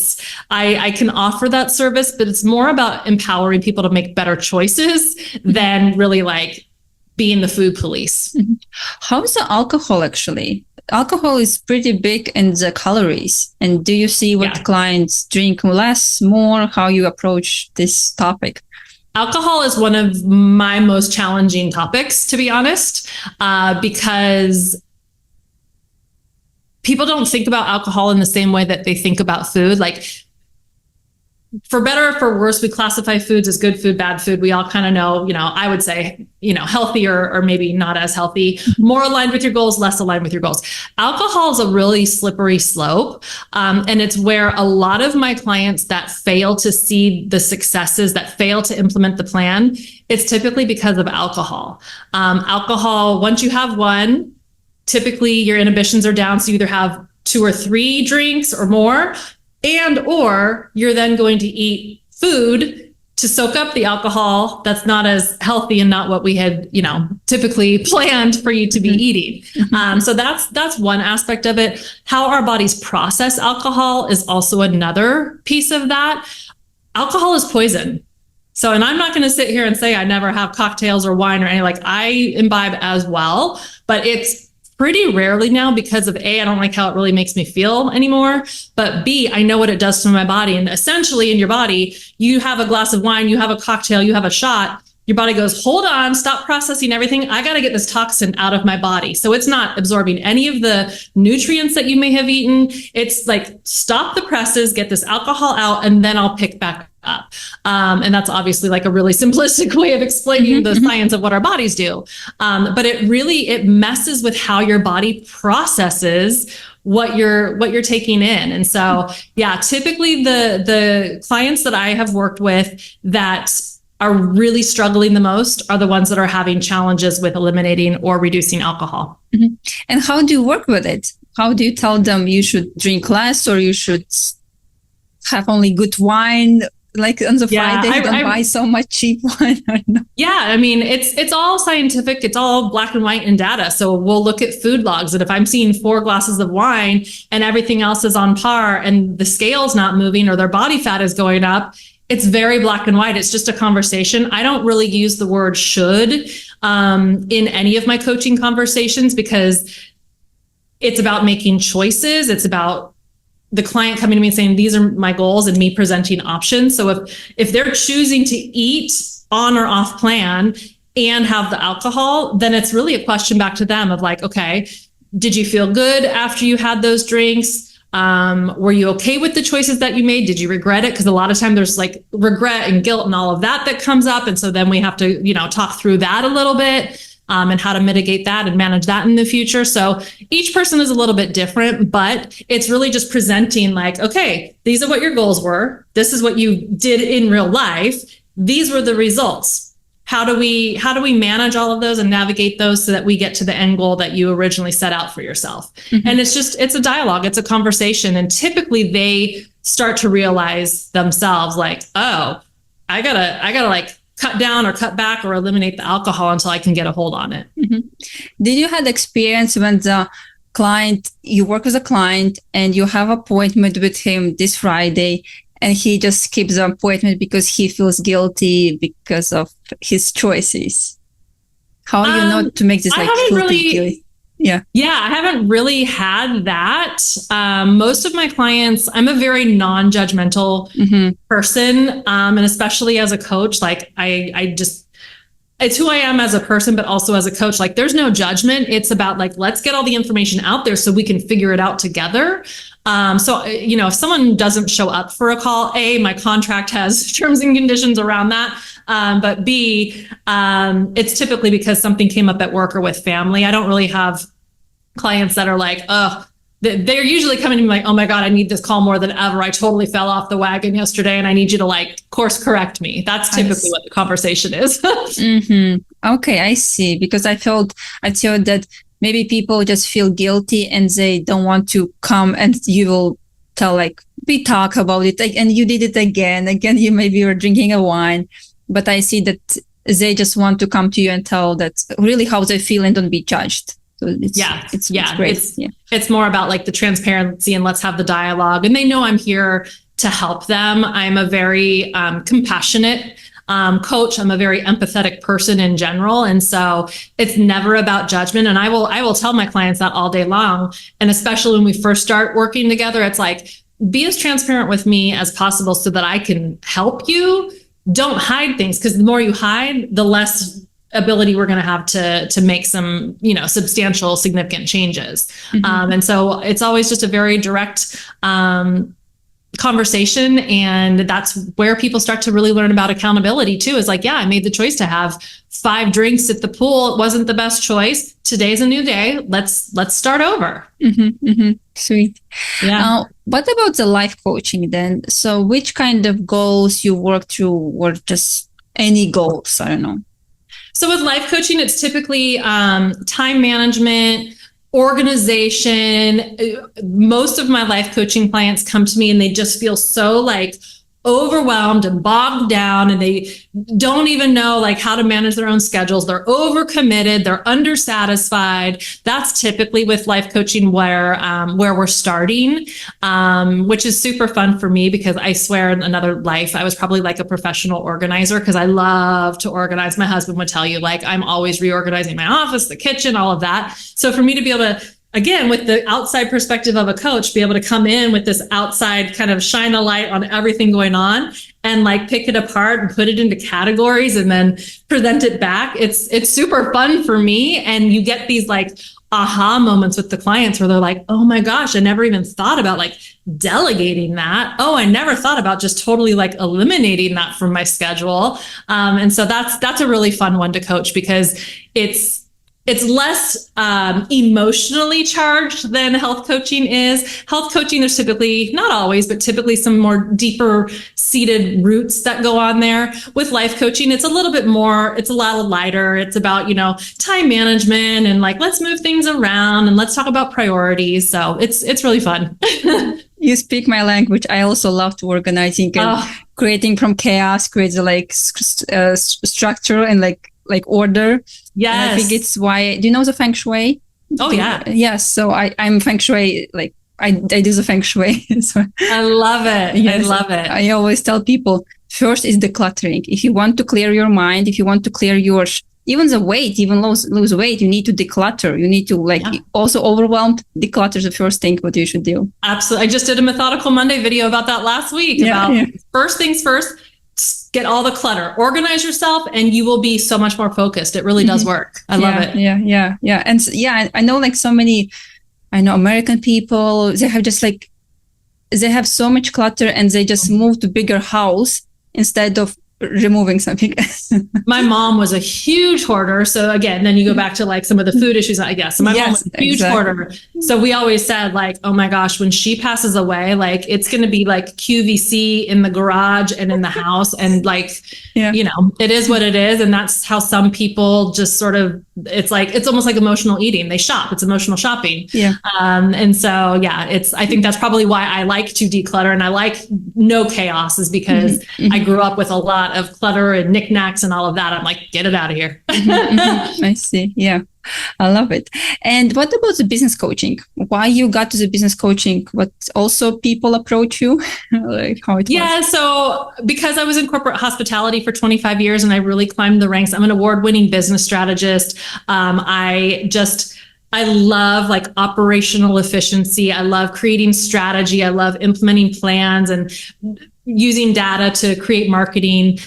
Speaker 2: I can offer that service, but it's more about empowering people to make better choices than really like being the food police.
Speaker 1: How's the alcohol actually? Alcohol is pretty big in the calories. And do you see what clients drink less, more, how you approach this topic?
Speaker 2: Alcohol is one of my most challenging topics, to be honest, because people don't think about alcohol in the same way that they think about food. Like, for better or for worse, we classify foods as good food, bad food. We all kind of know, I would say, healthier or maybe not as healthy, more aligned with your goals, less aligned with your goals. Alcohol is a really slippery slope. And it's where a lot of my clients that fail to see the successes, that fail to implement the plan, it's typically because of alcohol. Alcohol, once you have one, typically your inhibitions are down. So you either have 2 or 3 drinks or more, or you're then going to eat food to soak up the alcohol that's not as healthy and not what we had, typically planned for you to be eating. So that's one aspect of it. How our bodies process alcohol is also another piece of that. Alcohol is poison. So, and I'm not going to sit here and say I never have cocktails or wine or anything. Like, I imbibe as well, but it's pretty rarely now because of A, I don't like how it really makes me feel anymore, but B, I know what it does to my body. And essentially in your body, you have a glass of wine, you have a cocktail, you have a shot, your body goes, hold on, stop processing everything. I got to get this toxin out of my body. So it's not absorbing any of the nutrients that you may have eaten. It's like, stop the presses, get this alcohol out, and then I'll pick back up. And that's obviously like a really simplistic way of explaining the science of what our bodies do. But it messes with how your body processes what you're taking in. And so, yeah, typically the clients that I have worked with that are really struggling the most are the ones that are having challenges with eliminating or reducing alcohol.
Speaker 1: And how do you work with it? How do you tell them you should drink less, or you should have only good wine? Like on the Friday, don't buy so much cheap wine.
Speaker 2: Yeah, I mean, it's all scientific. It's all black and white in data. So we'll look at food logs. And if I'm seeing 4 glasses of wine and everything else is on par and the scale's not moving or their body fat is going up, it's very black and white. It's just a conversation. I don't really use the word should in any of my coaching conversations, because it's about making choices. It's about the client coming to me and saying, these are my goals, and me presenting options. So if they're choosing to eat on or off plan and have the alcohol, then it's really a question back to them of like, okay, did you feel good after you had those drinks? Were you okay with the choices that you made? Did you regret it? Because a lot of time there's like regret and guilt and all of that comes up. And so then we have to, talk through that a little bit, and how to mitigate that and manage that in the future. So each person is a little bit different, but it's really just presenting like, okay, these are what your goals were. This is what you did in real life. These were the results. How do we manage all of those and navigate those so that we get to the end goal that you originally set out for yourself? Mm-hmm. And it's a dialogue, it's a conversation. And typically they start to realize themselves like, oh, I gotta like cut down or cut back or eliminate the alcohol until I can get a hold on it.
Speaker 1: Mm-hmm. Did you have experience when the client, you work with a client and you have an appointment with him this Friday, and he just skips the appointment because he feels guilty because of his choices? How do you know to make this like guilty? Yeah, I haven't really had that. Most of my clients, I'm a very non-judgmental person, and especially as a coach, like I just, it's who I am as a person, but also as a coach. Like there's no judgment. It's about like, let's get all the information out there so we can figure it out together. So, if someone doesn't show up for a call, A, my contract has terms and conditions around that. But B, it's typically because something came up at work or with family. I don't really have clients that are like, they're usually coming to me like, oh my God, I need this call more than ever. I totally fell off the wagon yesterday and I need you to like course correct me. That's typically what the conversation is. Okay, I see. Because I felt that maybe people just feel guilty and they don't want to come, and you will tell like, we talk about it, like, and you did it again, you maybe were drinking a wine, but I see that they just want to come to you and tell that really how they feel and don't be judged. So it's great. It's
Speaker 2: more about like the transparency and let's have the dialogue. And they know I'm here to help them. I'm a very compassionate coach. I'm a very empathetic person in general. And so it's never about judgment. And I will tell my clients that all day long. And especially when we first start working together, it's like, be as transparent with me as possible so that I can help you. Don't hide things, because the more you hide, the less ability we're going to have to make some, substantial, significant changes. And so it's always just a very direct, conversation. And that's where people start to really learn about accountability too, is like, yeah, I made the choice to have 5 drinks at the pool. It wasn't the best choice. Today's a new day. Let's start over.
Speaker 1: Sweet.
Speaker 2: Yeah.
Speaker 1: What about the life coaching then? So which kind of goals you work through, or just any goals? I don't know.
Speaker 2: So with life coaching, it's typically time management, organization. Most of my life coaching clients come to me and they just feel so like overwhelmed and bogged down, and they don't even know like how to manage their own schedules. They're overcommitted. They're undersatisfied. That's typically with life coaching where we're starting, which is super fun for me, because I swear in another life, I was probably like a professional organizer, because I love to organize. My husband would tell you, like, I'm always reorganizing my office, the kitchen, all of that. So for me to be able to, again, with the outside perspective of a coach, be able to come in with this outside kind of shine a light on everything going on and like pick it apart and put it into categories and then present it back. It's super fun for me. And you get these like aha moments with the clients where they're like, oh my gosh, I never even thought about like delegating that. Oh, I never thought about just totally like eliminating that from my schedule. And so that's a really fun one to coach, because it's less emotionally charged than health coaching is. Health coaching, there's typically, not always, but typically some more deeper seated roots that go on there. With life coaching, it's a little bit more, it's a lot lighter. It's about, time management and like, let's move things around and let's talk about priorities. So it's really fun.
Speaker 1: You speak my language. I also love to organizing and creating from chaos, creates like structure and like order.
Speaker 2: Yes.
Speaker 1: And I think it's why, do you know the feng shui?
Speaker 2: Oh yeah.
Speaker 1: Yes. So I'm feng shui, like I do the feng shui. So,
Speaker 2: I love it. Yes, I love it.
Speaker 1: I always tell people first is decluttering. If you want to clear your mind, if you want to clear your even the weight, even lose weight, you need to declutter. You need to also overwhelmed. Declutter is the first thing what you should do.
Speaker 2: Absolutely. I just did a Methodical Monday video about that last week. First things first, get all the clutter, organize yourself, and you will be so much more focused. It really does work. I love it.
Speaker 1: Yeah. And I know like so many, I know American people, they have just like, they have so much clutter and they just move to bigger house instead of removing something.
Speaker 2: My mom was a huge hoarder. So again, then you go back to like some of the food issues, I guess. So my mom was a huge hoarder. So we always said like, oh my gosh, when she passes away, like it's going to be like QVC in the garage and in the house. And like, you know, it is what it is. And that's how some people just sort of, it's almost like emotional eating. They shop, it's emotional shopping. And so, I think that's probably why I like to declutter and I like no chaos is because I grew up with a lot of clutter and knickknacks and all of that. I'm like, get it out of here.
Speaker 1: I see. Yeah. I love it. And what about the business coaching? Why you got to the business coaching? What also people approach you? Like how it was?
Speaker 2: So because I was in corporate hospitality for 25 years and I really climbed the ranks, I'm an award-winning business strategist. I love like operational efficiency. I love creating strategy. I love implementing plans and using data to create marketing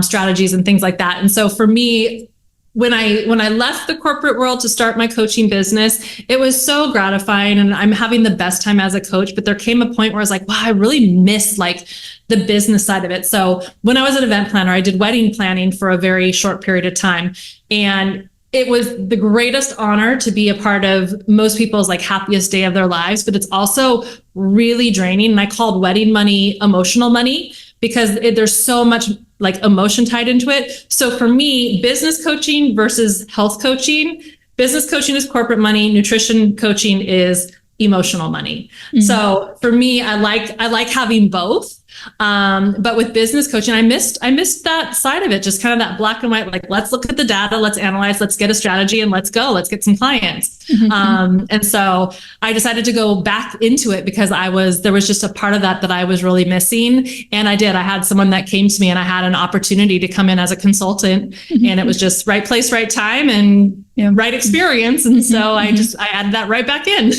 Speaker 2: strategies and things like that. And so for me, when I left the corporate world to start my coaching business, it was so gratifying and I'm having the best time as a coach. But there came a point where I was like, wow, I really miss like the business side of it. So when I was an event planner, I did wedding planning for a very short period of time. And it was the greatest honor to be a part of most people's like happiest day of their lives, but it's also really draining. And I called wedding money emotional money because there's so much like emotion tied into it. So for me, business coaching versus health coaching, business coaching is corporate money. Nutrition coaching is emotional money. So for me, I like having both. But with business coaching, I missed that side of it, just kind of that black and white, like, let's look at the data, let's analyze, let's get a strategy and let's go, let's get some clients. And so I decided to go back into it because there was just a part of that I was really missing. And I had someone that came to me and I had an opportunity to come in as a consultant and it was just right place, right time and right experience. And so I added that right back in.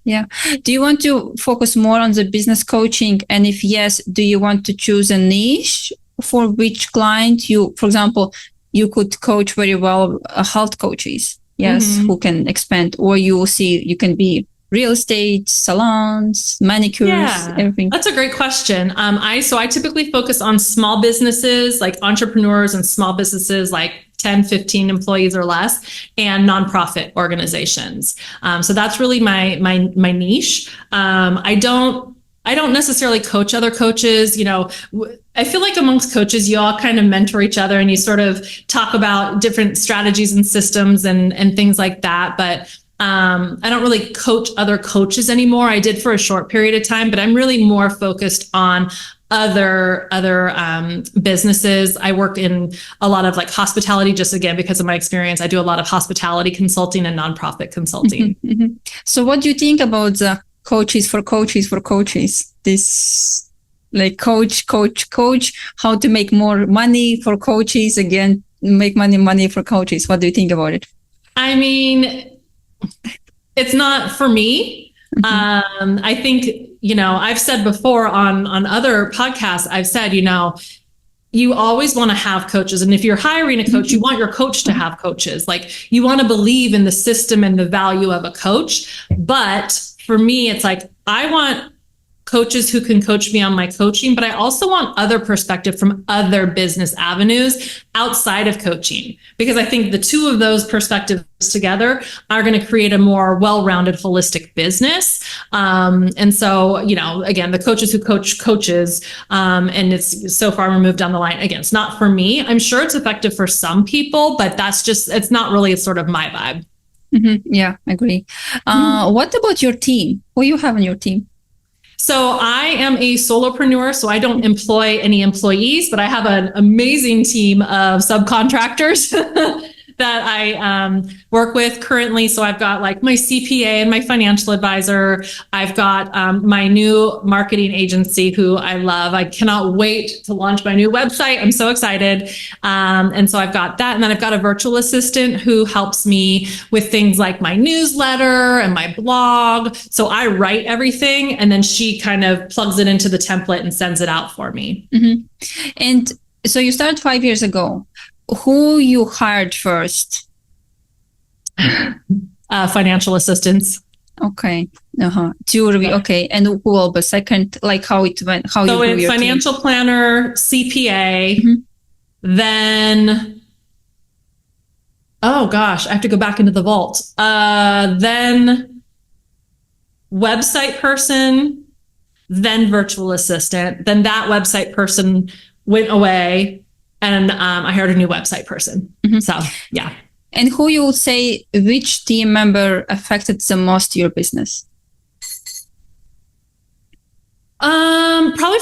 Speaker 1: Yeah. Do you want to focus more on the business coaching? And if yes, do you want to choose a niche for which client for example, you could coach very well health coaches, who can expand, or you will see you can be real estate, salons, manicures, everything?
Speaker 2: That's a great question. I typically focus on small businesses, like entrepreneurs and small businesses, like 10, 15 employees or less, and nonprofit organizations. So that's really my niche. I don't necessarily coach other coaches. You know, I feel like amongst coaches, you all kind of mentor each other and you sort of talk about different strategies and systems and things like that. But I don't really coach other coaches anymore. I did for a short period of time, but I'm really more focused on other businesses. I work in a lot of like hospitality, just again, because of my experience. I do a lot of hospitality consulting and nonprofit consulting.
Speaker 1: So what do you think about the coaches for coaches? This like coach, how to make more money for coaches, again, make money for coaches. What do you think about it?
Speaker 2: I mean, it's not for me. I think, I've said before on other podcasts, I've said, you always want to have coaches. And if you're hiring a coach, you want your coach to have coaches. Like you want to believe in the system and the value of a coach. But for me, it's like, I want coaches who can coach me on my coaching, but I also want other perspective from other business avenues outside of coaching, because I think the two of those perspectives together are going to create a more well-rounded, holistic business. And so, again, the coaches who coach coaches, and it's so far removed down the line. Again, it's not for me. I'm sure it's effective for some people, but it's not really sort of my vibe.
Speaker 1: Yeah, I agree. What about your team? Who you have on your team?
Speaker 2: So I am a solopreneur, so I don't employ any employees, but I have an amazing team of subcontractors. that I work with currently. So I've got like my CPA and my financial advisor. I've got my new marketing agency who I love. I cannot wait to launch my new website. I'm so excited. And so I've got that. And then I've got a virtual assistant who helps me with things like my newsletter and my blog. So I write everything and then she kind of plugs it into the template and sends it out for me.
Speaker 1: Mm-hmm. And so you started 5 years ago. Who you hired first?
Speaker 2: Financial assistants.
Speaker 1: Okay. Okay. And who was second? Like how it went? How
Speaker 2: so
Speaker 1: you grew your
Speaker 2: financial
Speaker 1: team?
Speaker 2: Planner, CPA, then. Oh gosh, I have to go back into the vault. Then website person, then virtual assistant. Then that website person went away, and I hired a new website person. So yeah.
Speaker 1: And who you would say, which team member affected the most your business?
Speaker 2: Probably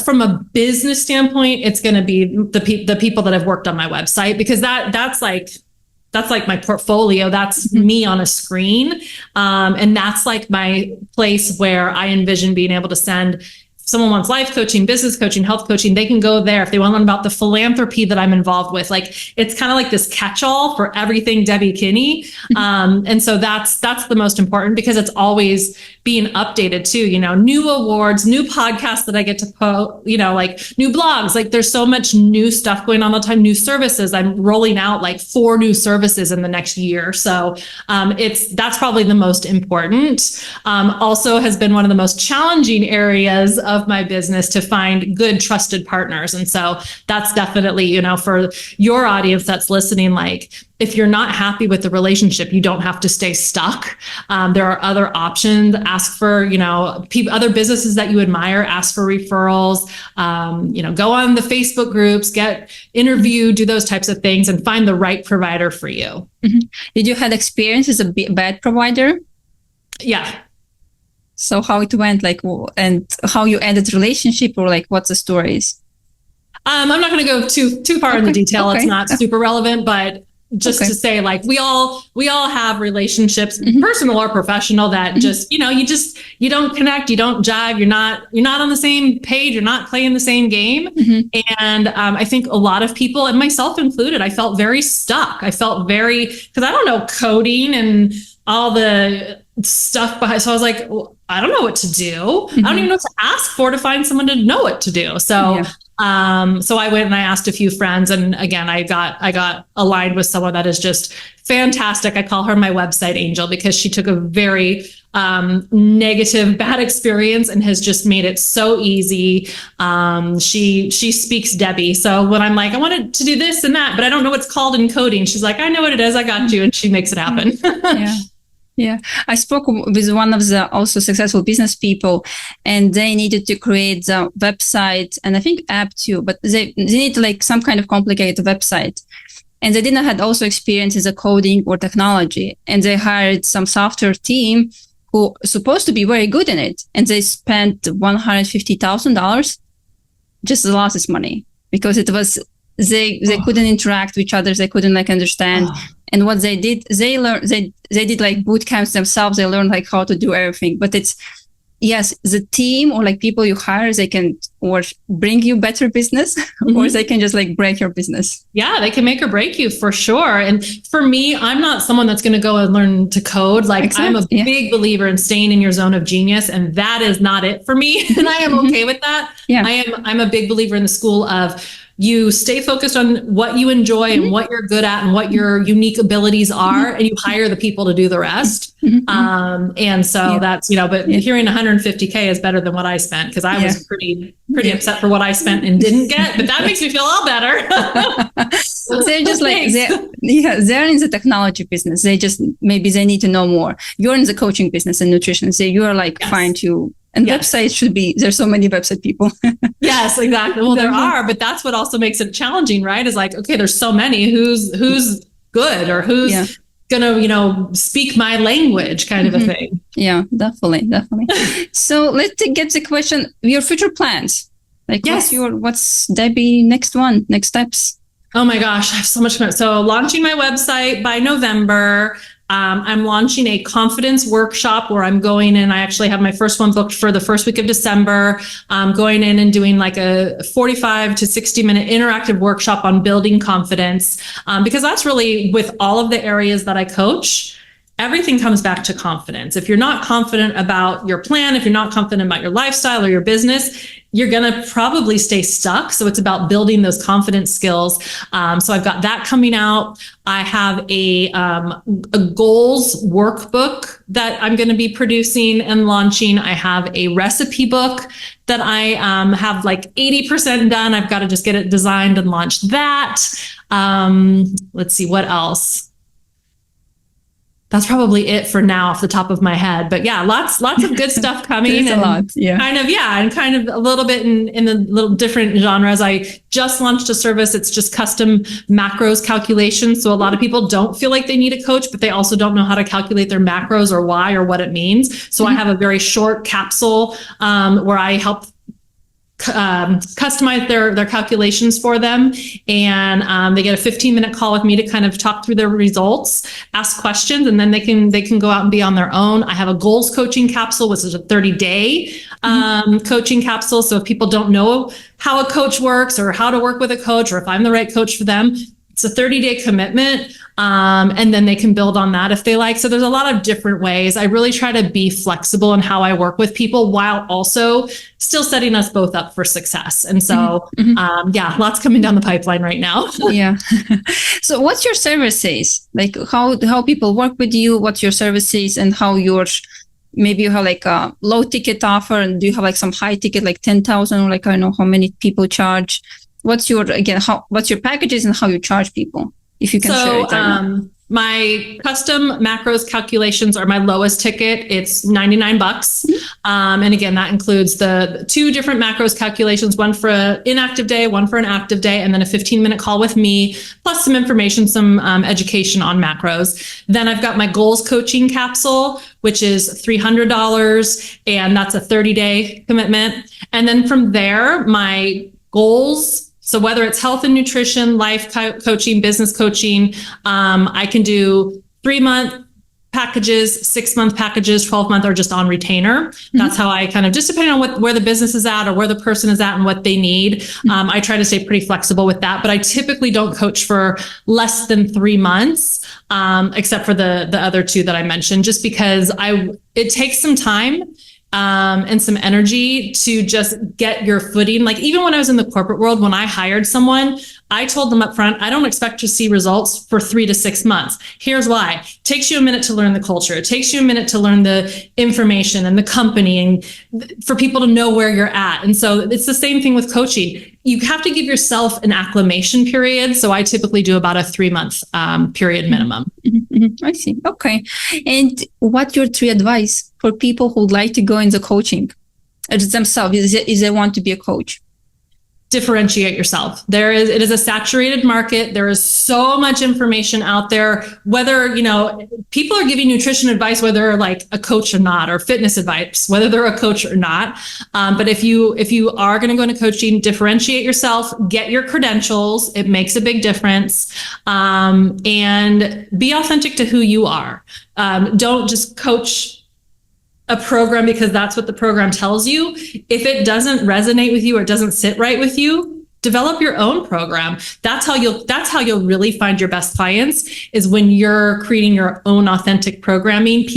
Speaker 2: from a business standpoint, it's going to be the people that have worked on my website, because that's like my portfolio. That's me on a screen. And that's like my place where I envision being able to send. If someone wants life coaching, business coaching, health coaching, they can go there. If they want to learn about the philanthropy that I'm involved with, like it's kind of like this catch-all for everything Debi Kinney. And so that's the most important, because it's always being updated too, new awards, new podcasts that I get to post, like new blogs, like there's so much new stuff going on all the time, new services. I'm rolling out like 4 new services in the next year. So that's probably the most important. Also has been one of the most challenging areas of my business to find good, trusted partners. And so that's definitely, for your audience that's listening, like if you're not happy with the relationship, you don't have to stay stuck. There are other options. Ask for, other businesses that you admire, ask for referrals, go on the Facebook groups, get interviewed, do those types of things and find the right provider for you.
Speaker 1: Did you have experience as a bad provider?
Speaker 2: Yeah.
Speaker 1: So how it went, and how you ended relationship, or what's the stories?
Speaker 2: I'm not going to go too far in the detail. It's not super relevant, but just to say, we all have relationships, personal or professional, that just, you don't connect, you don't jive, you're not on the same page, you're not playing the same game. And I think a lot of people, and myself included, I felt very stuck. I felt because I don't know coding and all the stuff behind. So I was like, well, I don't know what to do. I don't even know what to ask for to find someone to know what to do. So, so I went and I asked a few friends, and again, I got aligned with someone that is just fantastic. I call her my website angel, because she took a very negative, bad experience and has just made it so easy. She speaks Debi. So when I'm like, I wanted to do this and that, but I don't know what's called in coding, she's like, I know what it is. I got you. And she makes it happen.
Speaker 1: Yeah. I spoke with one of the also successful business people, and they needed to create the website and I think app too, but they need some kind of complicated website. And they didn't have also experience in the coding or technology. And they hired some software team who supposed to be very good in it. And they spent $150,000, just lost this money, because it was, they couldn't interact with each other. They couldn't understand. And what they did, they learned, they did boot camps themselves. They learned how to do everything. But it's, yes, the team or people you hire, they can or bring you better business, or they can just break your business. Yeah,
Speaker 2: they can make or break you for sure. And for me, I'm not someone that's going to go and learn to code. I'm a big believer in staying in your zone of genius, and that is not it for me. And I am okay with that. Yeah. I'm a big believer in the school of you stay focused on what you enjoy and what you're good at and what your unique abilities are, and you hire the people to do the rest. And so that's, but hearing 150K is better than what I spent, because I was pretty upset for what I spent and didn't get, but that makes me feel all better.
Speaker 1: They're just they're in the technology business. Maybe they need to know more. You're in the coaching business and nutrition. So you are fine to. And websites should be, there's so many website people.
Speaker 2: Yes, exactly. Well, there are, but that's what also makes it challenging, right? Is okay, there's so many, who's good, or who's gonna, speak my language, kind of a thing.
Speaker 1: Yeah, definitely. So let's get the question, your future plans. What's Debi next steps?
Speaker 2: Oh my gosh, I have so much commitment. So launching my website by November. I'm launching a confidence workshop where I'm going in. I actually have my first one booked for the first week of December. Going in and doing like a 45 to 60-minute interactive workshop on building confidence. Because that's really, with all of the areas that I coach, everything comes back to confidence. If you're not confident about your plan, if you're not confident about your lifestyle or your business, you're going to probably stay stuck. So it's about building those confidence skills. So I've got that coming out. I have a goals workbook that I'm going to be producing and launching. I have a recipe book that I have like 80% done. I've got to just get it designed and launch that. Let's see, what else? That's probably it for now off the top of my head. But yeah, lots of good stuff coming.
Speaker 1: There's a lot, yeah.
Speaker 2: And kind of a little bit in the little different genres. I just launched a service. It's just custom macros calculations. So a lot of people don't feel like they need a coach, but they also don't know how to calculate their macros or why or what it means. So I have a very short capsule where I help customize their calculations for them, and they get a 15-minute call with me to kind of talk through their results, ask questions, and then they can go out and be on their own. I have a goals coaching capsule, which is a 30-day coaching capsule. So if people don't know how a coach works or how to work with a coach, or if I'm the right coach for them, it's a 30-day commitment. And then they can build on that if they like. So there's a lot of different ways. I really try to be flexible in how I work with people while also still setting us both up for success. And so, yeah, lots coming down the pipeline right now.
Speaker 1: Yeah. So what's your services? Like how people work with you, what's your services, and how maybe you have like a low ticket offer, and do you have like some high ticket, like 10,000, like I don't know how many people charge? What's your packages and how you charge people? If you can share it.
Speaker 2: My custom macros calculations are my lowest ticket. It's $99. And again, that includes the 2 different macros calculations, one for an inactive day, one for an active day, and then a 15-minute call with me, plus some information, some education on macros. Then I've got my goals coaching capsule, which is $300, and that's a 30-day commitment. And then from there, my goals, so whether it's health and nutrition, life coaching, business coaching, I can do 3-month packages, 6-month packages, 12-month, or just on retainer. That's how I kind of, just depending on where the business is at or where the person is at and what they need. I try to stay pretty flexible with that, but I typically don't coach for less than 3 months, except for the other 2 that I mentioned, just because it takes some time and some energy to just get your footing. Like even when I was in the corporate world, when I hired someone, I told them up front, I don't expect to see results for 3 to 6 months. Here's why. It takes you a minute to learn the culture. It takes you a minute to learn the information and the company, and for people to know where you're at. And so it's the same thing with coaching. You have to give yourself an acclimation period. So I typically do about a 3-month period minimum.
Speaker 1: I see. Okay. And what's your 3 advice for people who would like to go into coaching themselves, if they want to be a coach?
Speaker 2: Differentiate yourself. It is a saturated market. There is so much information out there, whether, people are giving nutrition advice, whether they're like a coach or not, or fitness advice, whether they're a coach or not. But if you are going to go into coaching, differentiate yourself, get your credentials. It makes a big difference. And be authentic to who you are. Don't just coach a program because that's what the program tells you. If it doesn't resonate with you or doesn't sit right with you, develop your own program. That's how you'll really find your best clients, is when you're creating your own authentic programming.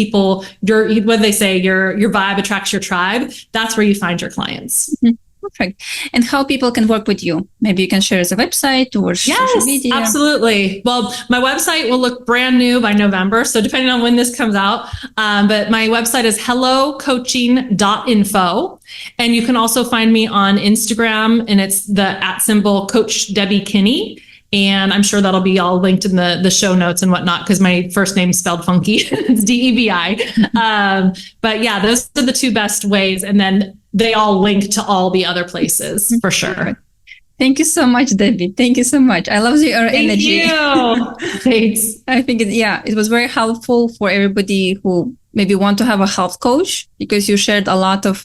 Speaker 2: What they say, your vibe attracts your tribe. That's where you find your clients.
Speaker 1: Perfect. And how people can work with you? Maybe you can share the website or social media.
Speaker 2: Yes, absolutely. Well, my website will look brand new by November, so depending on when this comes out. But my website is hellocoaching.info. And you can also find me on Instagram, and it's the @symbol Coach Debi Kinney. And I'm sure that'll be all linked in the show notes and whatnot, because my first name's spelled funky. It's Debi. But yeah, those are the 2 best ways. And then they all link to all the other places for sure.
Speaker 1: Thank you so much, Debi. Thank you so much. I love your energy.
Speaker 2: Thank you. Thanks.
Speaker 1: I think it was very helpful for everybody who maybe want to have a health coach, because you shared a lot of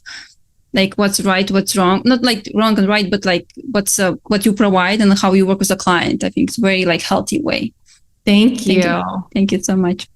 Speaker 1: like what's right, what's wrong, not like wrong and right, but like what's what you provide and how you work with a client. I think it's very like healthy way.
Speaker 2: Thank you.
Speaker 1: Thank you so much.